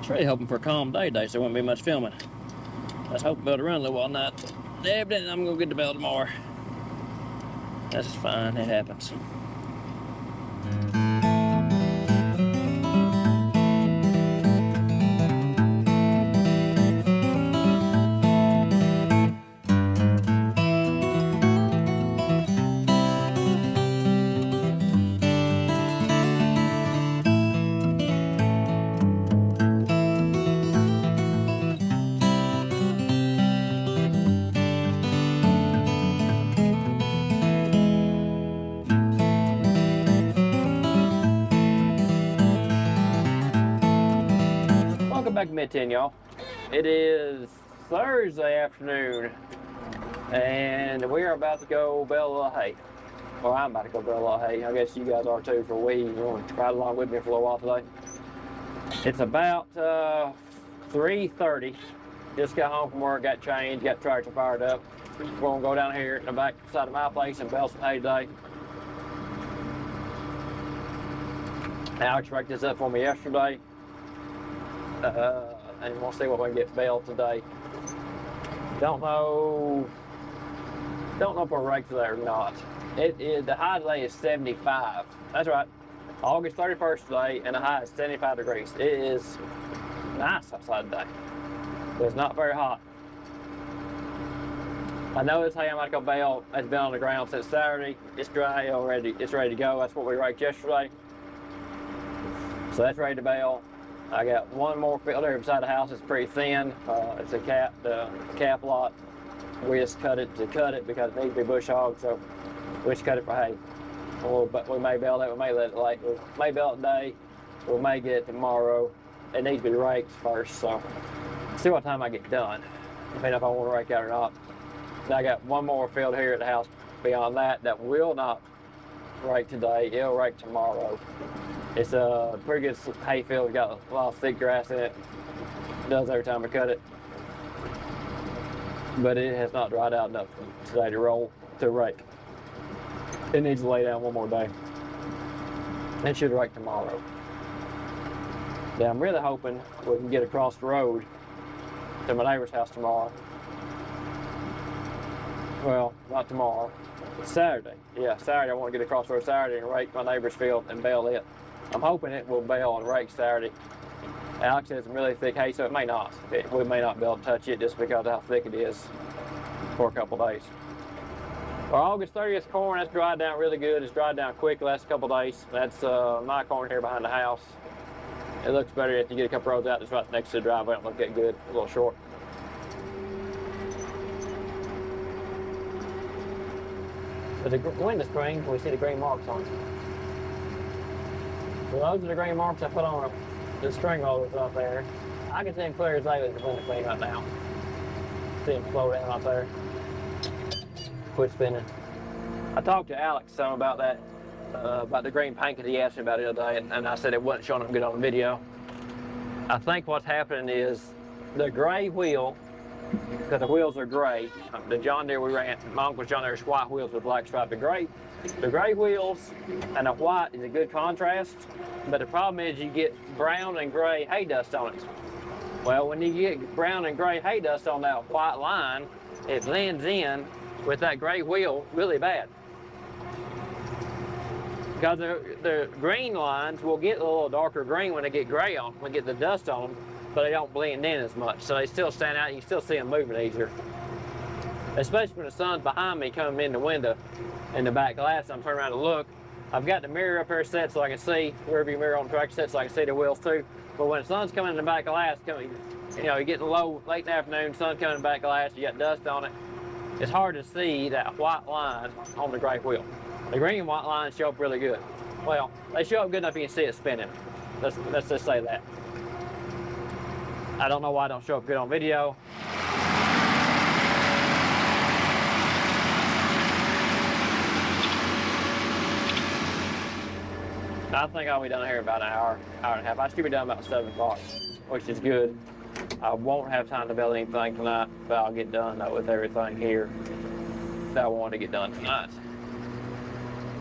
was really hoping for a calm day today, so there wouldn't be much filming. I was hoping to be able to run a little while tonight. Evidently, I'm gonna get the bell tomorrow. That's fine, it happens. Back to mid-10, y'all. It is Thursday afternoon, and we are about to go bale a little hay. Well, I'm about to go bale a little hay. I guess you guys are too, for we. You're going to ride along with me for a little while today. It's about 3:30. Just got home from work, got changed, got the tractor fired up. We're going to go down here in the back side of my place and bale some hay today. Alex raked this up for me yesterday. And we'll see what we can get baled today. Don't know if we'll rake today or not. The high today is 75. That's right. August 31st today, and the high is 75 degrees. It is nice outside today, but it's not very hot. I know this hay I'm about to go bale has been on the ground since Saturday. It's dry already. It's ready to go. That's what we raked yesterday. So that's ready to bale. I got one more field here beside the house. It's pretty thin. It's a calf lot. We just cut it because it needs to be bush hog, so we just cut it for hay. But we may bale that. We may let it late. We may bale it today. We may get it tomorrow. It needs to be raked first, so see what time I get done. Depending if I want to rake out or not. Now I got one more field here at the house beyond that will not rake today. It'll rake tomorrow. It's a pretty good hay field. It's got a lot of thick grass in it. It does every time I cut it. But it has not dried out enough today to rake. It needs to lay down one more day. It should rake tomorrow. Now I'm really hoping we can get across the road to my neighbor's house tomorrow. Well, not tomorrow. Saturday. Yeah, Saturday. I want to get across the road Saturday and rake my neighbor's field and bale it. I'm hoping it will bale and rake Saturday. Alex has some really thick hay, so it may not. We may not be able to touch it just because of how thick it is for a couple days. Our August 30th corn, that's dried down really good. It's dried down quick the last couple days. That's my corn here behind the house. It looks better if you get a couple rows out that's right next to the driveway. It don't look that good, a little short. But the window screen, can we see the green marks on it? Well, those are the green marks I put on the string rollers up there. I can see them clear as day with the window clean right now. See them slow down out there. Quit spinning. I talked to Alex some about that, about the green paint that he asked me about the other day, and I said it wasn't showing up good on the video. I think what's happening is the gray wheel, because the wheels are gray. The John Deere we ran, my uncle's John Deere's white wheels with black stripe. The gray wheels and the white is a good contrast, but the problem is you get brown and gray hay dust on it. Well, when you get brown and gray hay dust on that white line, it blends in with that gray wheel really bad. Because the green lines will get a little darker green when they get gray on, when they get the dust on them, but they don't blend in as much. So they still stand out, you can still see them moving easier. Especially when the sun's behind me coming in the window in the back glass, I'm turning around to look. I've got the mirror up here set so I can see, rearview mirror on the tractor set so I can see the wheels too. But when the sun's coming in the back glass, you're getting low, late in the afternoon, sun coming in the back glass, you got dust on it. It's hard to see that white line on the gray wheel. The green and white lines show up really good. Well, they show up good enough you can see it spinning. Let's just say that. I don't know why it don't show up good on video. I think I'll be done here about an hour and a half. I should be done about 7 o'clock, which is good. I won't have time to build anything tonight, but I'll get done with everything here that I want to get done tonight.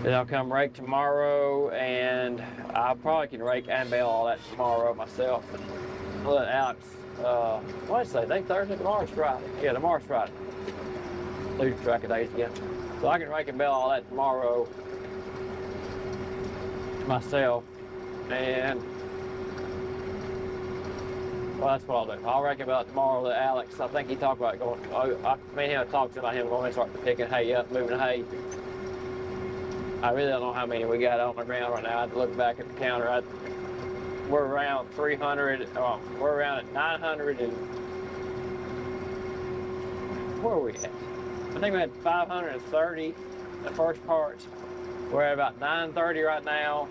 Then I'll come rake tomorrow, and I probably can rake and bale all that tomorrow myself. I'll let Alex, what did I say? Today Thursday, tomorrow's Friday. Yeah, tomorrow's Friday. Lose track of days again. So I can rake and bale all that tomorrow myself, and well, that's what I'll do. I'll rake and bale it tomorrow with Alex. I think he talked about going, me and him talked about him going and start picking hay up, moving hay. I really don't know how many we got on the ground right now. I had to look back at the counter. We're around 300, we're around at 900 and, where are we at? I think we had 530 the first part. We're at about 930 right now.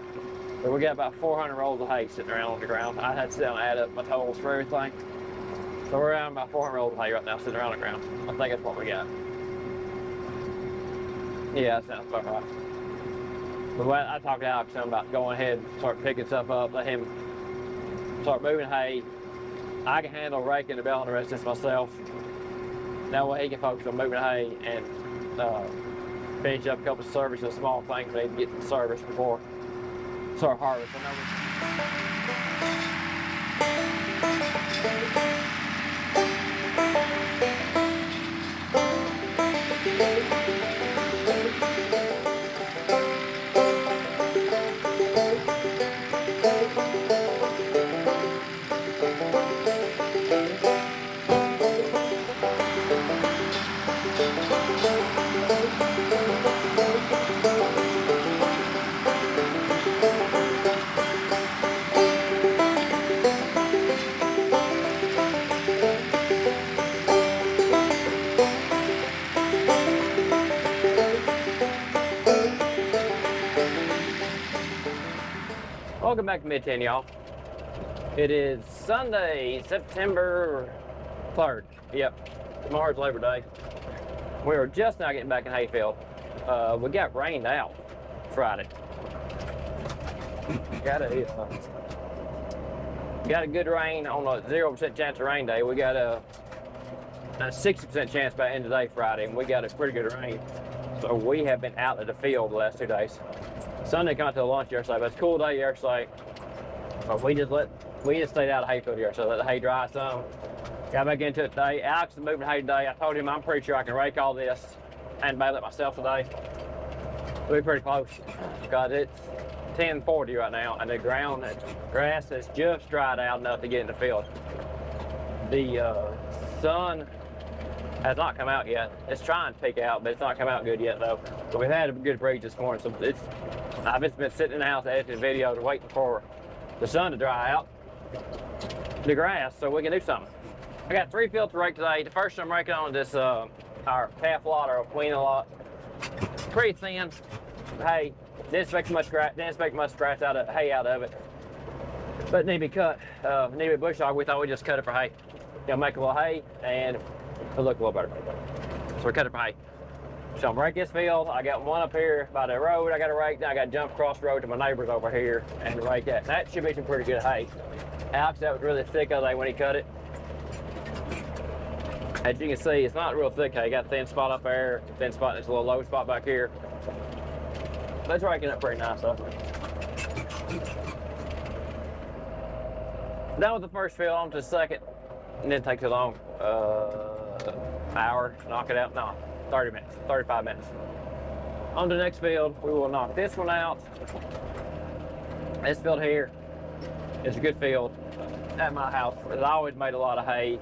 So we got about 400 rolls of hay sitting around on the ground. I had to sit down and add up my totals for everything. So we're around about 400 rolls of hay right now sitting around on the ground. I think that's what we got. Yeah, that sounds about right. But when I talked to Alex about going ahead and start picking stuff up, let him start moving hay. I can handle raking and baling the rest of this myself. That way he can focus on moving hay and finish up a couple of services, small things we need to get to service before start harvesting. Welcome back to Mid-10, y'all. It is Sunday, September 3rd. Yep, tomorrow's Labor Day. We were just now getting back in hayfield. We got rained out Friday. Got a good rain on a 0% chance of rain day. We got a 60% chance by the end of the day Friday, and we got a pretty good rain. So we have been out at the field the last 2 days. Sunday come out to the lunch yesterday, but it's a cool day yesterday. We just stayed out of hayfield yesterday, let the hay dry some. Got back into it today. Alex is moving hay today. I told him I'm pretty sure I can rake all this and bale it myself today. We'll be pretty close because it's 10:40 right now, and the grass has just dried out enough to get in the field. The sun has not come out yet. It's trying to peek out, but it's not come out good yet though. But we've had a good breeze this morning, so I've just been sitting in the house editing videos waiting for the sun to dry out the grass so we can do something. I got 3 fields to rake today. The first I'm raking on is this our calf lot or weaner lot. Pretty thin hay. Didn't expect much grass out of it. But need to be cut. Need to be bush hog. We thought we'd just cut it for hay. Make a little hay and it'll look a little better. So we cut it for hay. So I'm raking this field. I got one up here by the road I got to rake. Now I got to jump across the road to my neighbors over here and rake that. That should be some pretty good hay. Alex, that was really thick other day when he cut it. As you can see, it's not real thick hay. You got a thin spot up there, thin spot, and there's a little low spot back here. But it's raking up pretty nice though. Done with the first field, on to the second. It didn't take too long. Hour, knock it out. No, 30 minutes, 35 minutes. On to the next field, we will knock this one out. This field here is a good field at my house. It's always made a lot of hay.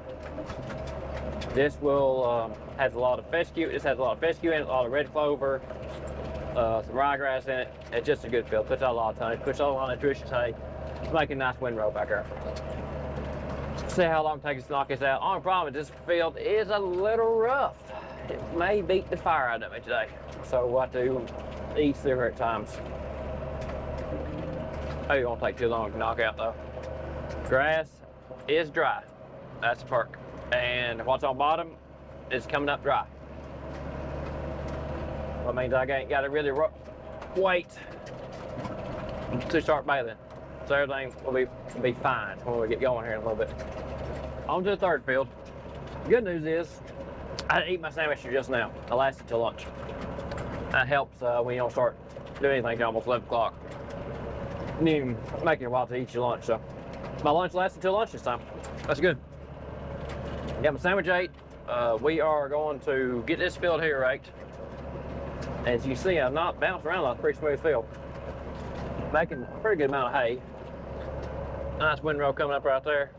This will has a lot of fescue. This has a lot of fescue in it, a lot of red clover, some ryegrass in it. It's just a good field. Puts out a lot of tonnage. Puts out a lot of nutritious hay. It's making a nice windrow back there. See how long it takes to knock this out. Only problem is this field is a little rough. It may beat the fire out of me today. So we'll have to eat through at times. Oh, it won't take too long to knock out though. Grass is dry. That's a perk. And what's on bottom is coming up dry. That means I ain't got to really wait to start baling. So everything will be fine when we get going here in a little bit. On to the third field. Good news is I didn't eat my sandwich just now. I lasted till lunch. That helps when you don't start do anything till almost 11 o'clock. And even making a while to eat your lunch, so. My lunch lasts until lunch this time. That's good. Got my sandwich ate. We are going to get this field here raked. As you see, I'm not bounced around like a pretty smooth field. Making a pretty good amount of hay. Nice windrow coming up right there.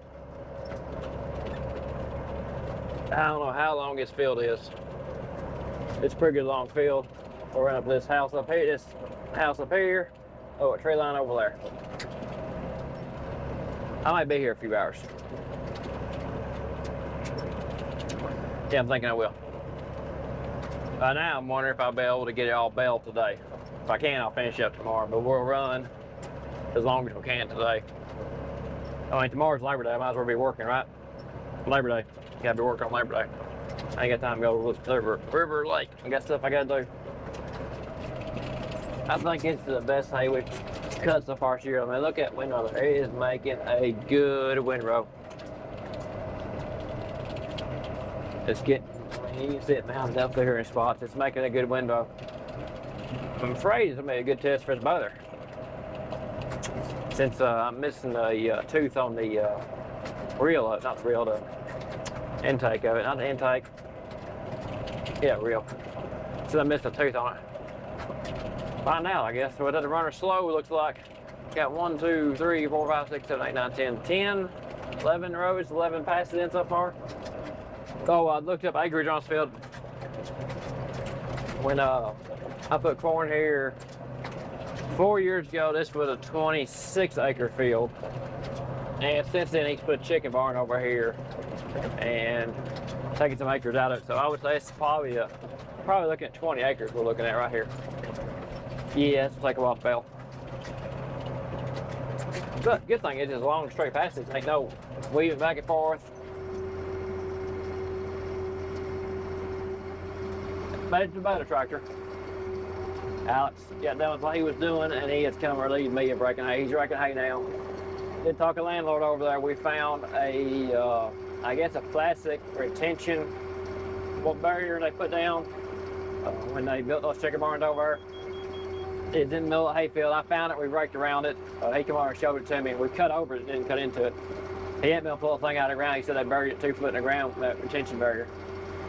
I don't know how long this field is. It's a pretty good long field. We're running up this house up here, oh, a tree line over there. I might be here a few hours. Yeah, I'm thinking I will. By now, I'm wondering if I'll be able to get it all baled today. If I can, I'll finish up tomorrow, but we'll run as long as we can today. I mean, tomorrow's Labor Day. I might as well be working, right? Labor Day. You gotta be working on Labor Day. I ain't got time to go to the river, lake. I got stuff I gotta do. I think it's the best hay we've cut so far this year. I mean, look at windrow there. It is making a good windrow. It's getting, I mean, you can see it mounted up there in spots. It's making a good windrow. I'm afraid it's gonna be a good test for the baler. Since I'm missing the tooth on the reel, not the reel, the intake of it, not the intake. Yeah, reel. So I missed a tooth on it. Find out, I guess. So it doesn't run her slow, it looks like. Got 1, 2, 3, 4, 5, 6, 7, 8, 9, 10, 10, 11 rows, 11 passes in so far. Oh, I looked up acreage on this field. When I put corn here 4 years ago, this was a 26 acre field. And since then, he's put a chicken barn over here and taking some acres out of it. So I would say it's probably looking at 20 acres we're looking at right here. Yeah, it's take a while to bale. But good thing is it's long straight passes. Ain't no weaving back and forth. But it's a better tractor. Alex got done with what he was doing and he has come relieved me of breaking hay. He's breaking hay now. Did talk to a landlord over there. We found a, I guess a plastic retention barrier they put down when they built those chicken barns over there. It's in the middle of the hayfield. I found it, we raked around it. He came over and showed it to me. We cut over it, didn't cut into it. He hadn't been able to pull the thing out of the ground. He said they buried it 2 foot in the ground with that retention barrier.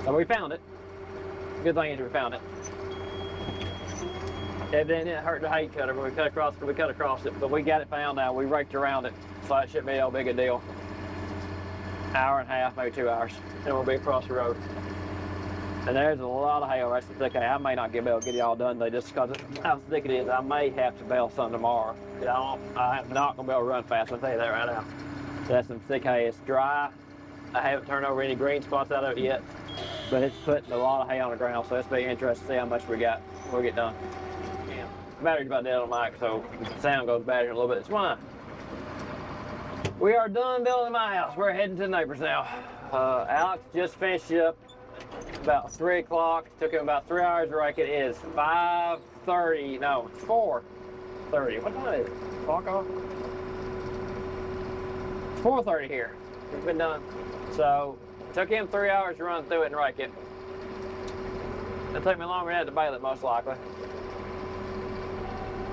So we found it. Good thing is we found it. It didn't hurt the hay cutter, but we cut across it. But we got it found now. We raked around it. So it shouldn't be no big a deal. Hour and a half, maybe 2 hours. And we'll be across the road. And there's a lot of hay over there. Some thick hay. I may not be able to get it all done today just because of how thick it is. I may have to bale some tomorrow. I'm not going to be able to run fast. I'll tell you that right now. That's some thick hay. It's dry. I haven't turned over any green spots out of it yet. But it's putting a lot of hay on the ground. So it's be interesting to see how much we got when we get done. Yeah. The battery's about dead on the mic, so the sound goes bad here a little bit. It's fine. We are done building my house. We're heading to the neighbors now. Alex just finished up about 3 o'clock. Took him about 3 hours to rake it. It is 5:30. No, it's 4:30. What time is it? Clock off? It's 4:30 here. It's been done. So it took him 3 hours to run through it and rake it. It'll take me longer than that to bale it, most likely.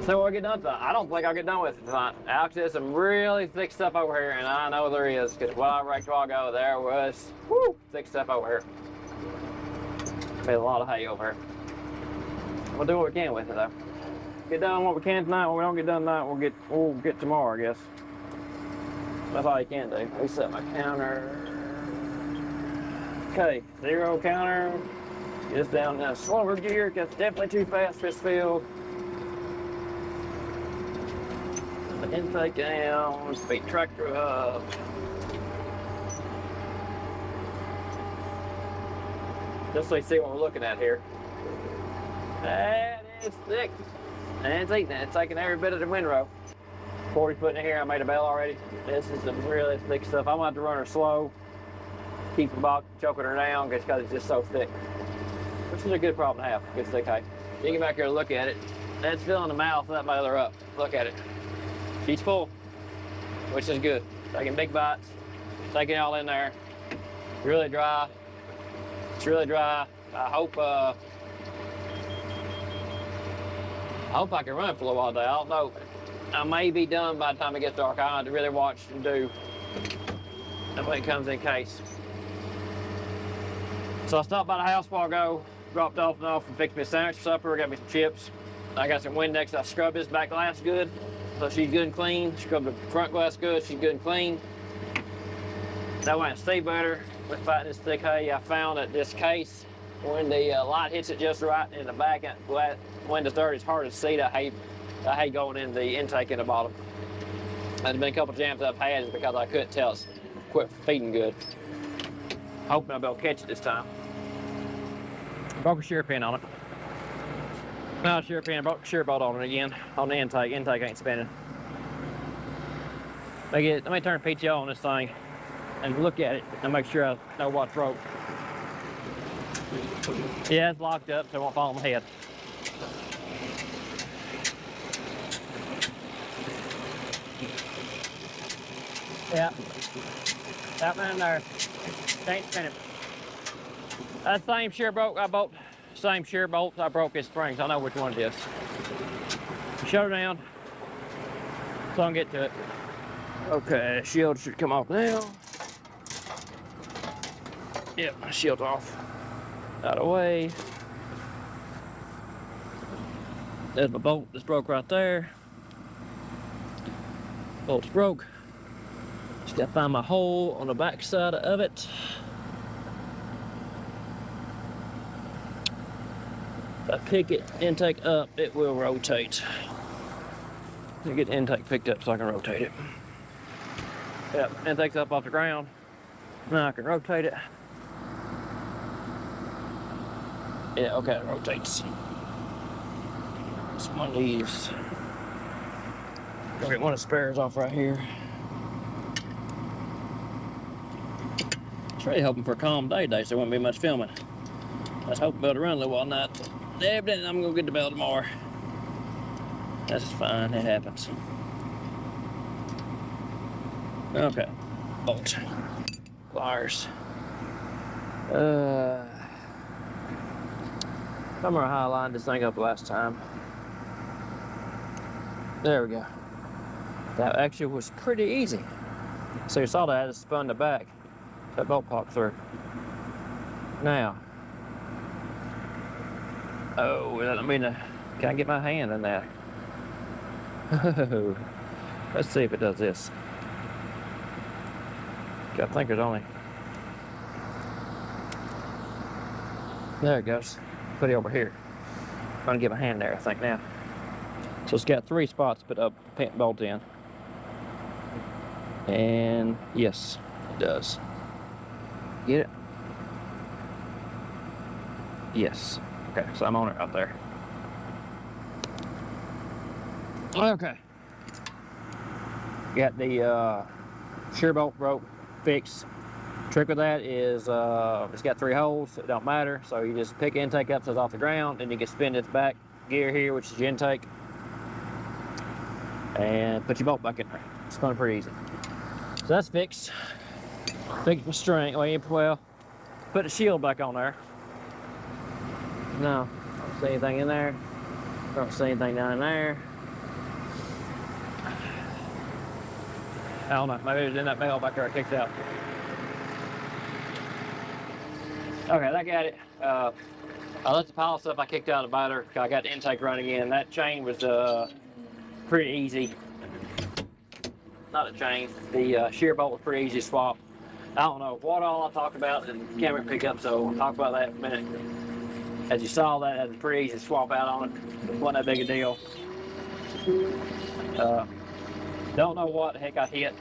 So we'll get done tonight. I don't think I'll get done with it tonight. Alex has some really thick stuff over here, and I know there is, because while I raked a while ago, there was thick stuff over here. Made a lot of hay over here. We'll do what we can with it though. Get done what we can tonight. When we don't get done tonight, we'll get tomorrow, I guess. That's all you can do. Reset my counter. Okay, 0 counter. Get this down in a slower gear, because it's definitely too fast for this field. The intake down, speed tractor up. Just so you see what we're looking at here. That is thick. And it's eating it. It's taking every bit of the windrow. 40 foot in here, I made a bale already. This is some really thick stuff. I'm gonna have to run her slow. Keep the box choking her down because it's just so thick. Which is a good problem to have, good thick hay. You can get back here and look at it. That's filling the mouth of that baler up. Look at it. She's full, which is good. Taking big bites, taking it all in there. Really dry. It's really dry. I hope I hope I can run it for a little while today. I don't know. I may be done by the time it gets dark. I have to really watch and do when it comes in case. So I stopped by the house while ago, dropped off and fixed me a sandwich for supper, got me some chips. I got some Windex. I scrubbed this back glass good, so she's good and clean. Scrubbed the front glass good, she's good and clean. That way I see better with fighting this thick hay. I found that this case, when the light hits it just right in the back window's dirty, it's hard to see the hay going in the intake in the bottom. There's been a couple jams I've had because I couldn't tell it's quit feeding good. Hoping I'll be able to catch it this time. Broke a shear pin on it. Not a shear pin, broke a shear bolt on it again. On the intake. Intake ain't spinning. Let me turn PTO on this thing and look at it and make sure I know what's broke. Yeah, it's locked up so it won't fall on my head. Yeah. That one in there. Ain't spinning. That same shear bolt I broke its springs. I know which one it is. Shut her down so I can get to it. Okay, shield should come off now. Yep, my shield's off. Out of the way. There's my bolt that's broke right there. Bolt's broke. Just gotta find my hole on the back side of it. If I pick it intake up, it will rotate. To get the intake picked up so I can rotate it. Yep, intake's up off the ground. Now I can rotate it. Yeah, okay, it rotates. It's one of these. I'll get one of the spares off right here. It's really hoping for a calm day today, so there won't be much filming. I was hoping to be able to run a little while night. Evidently, I'm gonna get the bell tomorrow. That's fine, it happens. Okay, bolt, pliers. I remember how I lined this thing up last time. There we go. That actually was pretty easy. So you saw that I just spun the back. That bolt popped through. Now, can I get my hand in there? Let's see if it does this. I think there's only. There it goes. Put it over here. I'm gonna get my hand there, I think now. So it's got 3 spots to put up pin bolt in. And yes, it does. Get it? Yes. Okay, so I'm on it out there. Okay. Got the shear bolt broke, fixed. Trick with that is it's got 3 holes, it don't matter. So you just pick the intake up so it's off the ground, and you can spin its back gear here, which is your intake, and put your bolt back in there. It's spun pretty easy. So that's fixed. Fixed my string. Well, put the shield back on there. No, don't see anything in there. Don't see anything down in there. I don't know, maybe it was in that bell back there I kicked out. Okay, that got it. I left the pile of stuff I kicked out of the baler. I got the intake running in. That chain was pretty easy. Not a chain, the shear bolt was pretty easy to swap. I don't know what all I talked about in the camera pickup, so we'll talk about that in a minute. As you saw, that was pretty easy to swap out on it. It wasn't that big a deal. Don't know what the heck I hit,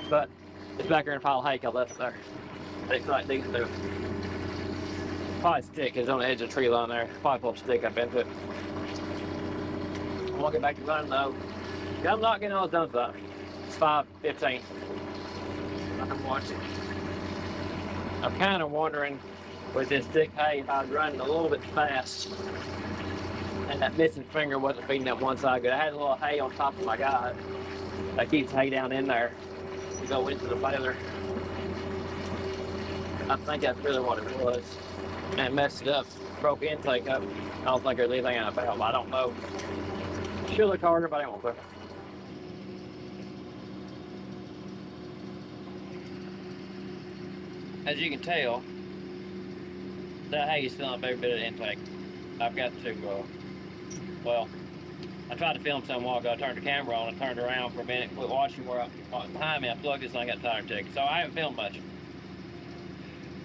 but it's back there in a pile of hay I left it there. It's like these two. Probably stick, it's on the edge of the tree line there. Probably pull a stick up into it. I want to get back to running though. I'm not getting all done for that. It's 5:15. I can watch it. I'm kind of wondering with this thick hay if I was running a little bit fast and that missing finger wasn't feeding that one side good. I had a little hay on top of my guide that keeps hay down in there to go into the baler. I think that's really what it was. And it messed it up, broke the intake up. I don't think there's anything in the bale, but I don't know. Should look harder, but I won't look. As you can tell, that hay is filling up every bit of the intake. I've got to, well, I tried to film some while ago. I turned the camera on and turned around for a minute, quit watching where behind me. I plugged this thing, got tire check. So I haven't filmed much.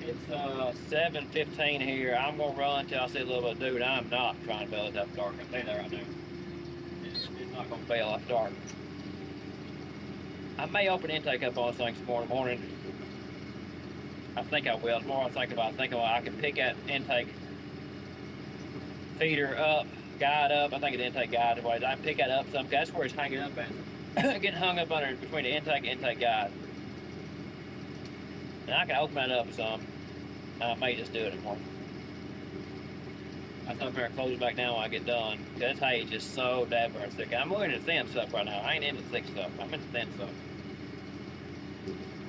It's 7:15 here. I'm gonna run until I see a little bit of dude. I'm not trying to bail it after dark. I'll tell you that right now. It's not gonna bail after dark. I may open intake up on this thing tomorrow morning. I think I will. The more I think about it, I can pick that intake feeder up, guide up. I think it's intake guide. I can pick that up some. That's where it's hanging up at. Getting hung up under between the intake and intake guide. And I can open that up some. I may just do it tomorrow. I thought better close it back down when I get done. This hay is just so damn thick. I'm looking at the thin stuff right now. I ain't into the thick stuff. I'm into the thin stuff.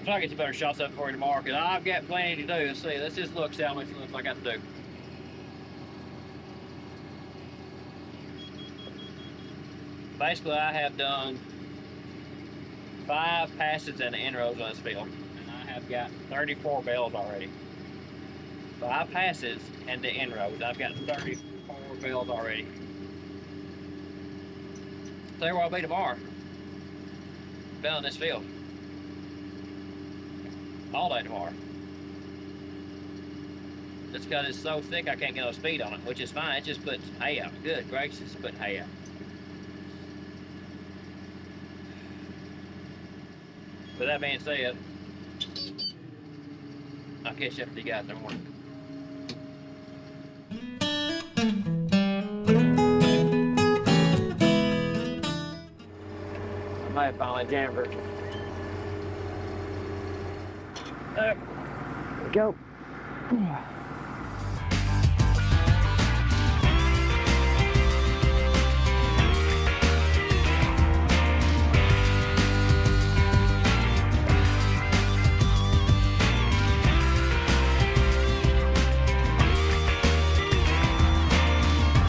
Try to get you better shots up for you tomorrow, because I've got plenty to do. Let's see. Let's just look, see how much I got to do. Basically, I have done 5 passes and inroads on this field, and I have got 34 bales already. 5 passes and the inroads. I've got 34 bales already. Tell you where I'll be tomorrow. Baling this field. All day tomorrow. Just because it's so thick I can't get no speed on it, which is fine. It just puts hay out. Good gracious, it's putting hay out. With that being said, I'll catch up with you guys in the morning. I might have finally jammed her. There we go.